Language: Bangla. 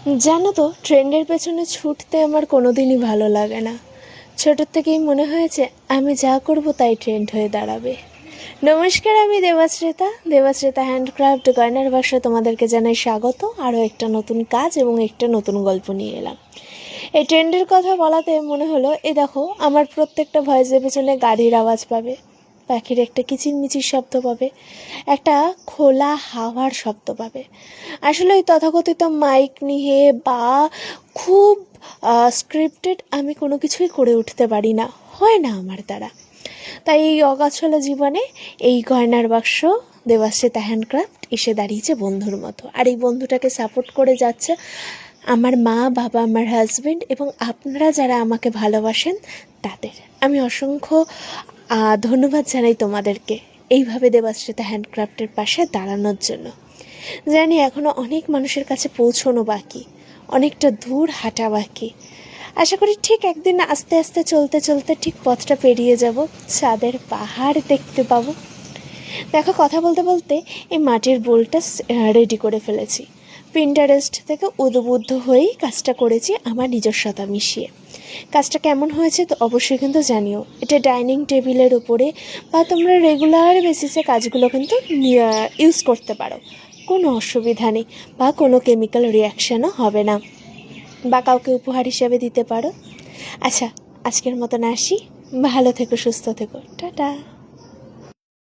জানো তো, ট্রেন্ডের পেছনে ছুটতে আমার কোনো দিনই ভালো লাগে না। ছোটোর থেকেই মনে হয়েছে আমি যা করব তাই ট্রেন্ড হয়ে দাঁড়াবে। নমস্কার, আমি দেবাশ্রেতা হ্যান্ডক্রাফট গয়নার বাক্সে তোমাদেরকে জানাই স্বাগত। আরও একটা নতুন কাজ এবং একটা নতুন গল্প নিয়ে এলাম। এই ট্রেন্ডের কথা বলাতে মনে হলো, দেখো, আমার প্রত্যেকটা ভয়েসের পেছনে গাড়ির আওয়াজ পাবে, পাখির একটা কিচিরমিচির শব্দ পাবে, একটা খোলা হাওয়ার শব্দ পাবে। আসলে ওই তথাকথিত মাইক নিয়ে বা খুব স্ক্রিপ্টেড আমি কোনো কিছুই করে উঠতে পারি না, হয় না আমার দ্বারা। তাই এই অগাছলা জীবনে এই গয়নার বাক্স দেবাশ্রিতা হ্যান্ডক্রাফট এসে দাঁড়িয়েছে বন্ধুর মতো। আর এই বন্ধুটাকে সাপোর্ট করে যাচ্ছে আমার মা, বাবা, আমার হাজব্যান্ড এবং আপনারা যারা আমাকে ভালোবাসেন তাদের আমি অসংখ্য ধন্যবাদ জানাই তোমাদেরকে এইভাবে দেবাশ্রিতা হ্যান্ডক্রাফটের পাশে দাঁড়ানোর জন্য। জানি এখনও অনেক মানুষের কাছে পৌঁছানো বাকি, অনেকটা দূর হাঁটা বাকি। আশা করি ঠিক একদিন আস্তে আস্তে চলতে চলতে ঠিক পথটা পেরিয়ে যাব, চাঁদের পাহাড় দেখতে পাবো। দেখো, কথা বলতে বলতে এই মাটির বোলটা রেডি করে ফেলেছি। পিন্টারেস্ট থেকে উদ্বুদ্ধ হয়েই কাজটা করেছি আমার নিজস্বতা মিশিয়ে। কাজটা কেমন হয়েছে তো অবশ্যই কিন্তু জানিও। এটা ডাইনিং টেবিলের উপরে বা তোমরা রেগুলার বেসিসে কাজগুলো কিন্তু ইউজ করতে পারো, কোনো অসুবিধা নেই, বা কোনো কেমিক্যাল রিয়াকশানও হবে না, বা কাউকে উপহার হিসাবে দিতে পারো। আচ্ছা, আজকের মতন আসি। ভালো থেকো, সুস্থ থেকো, টাটা।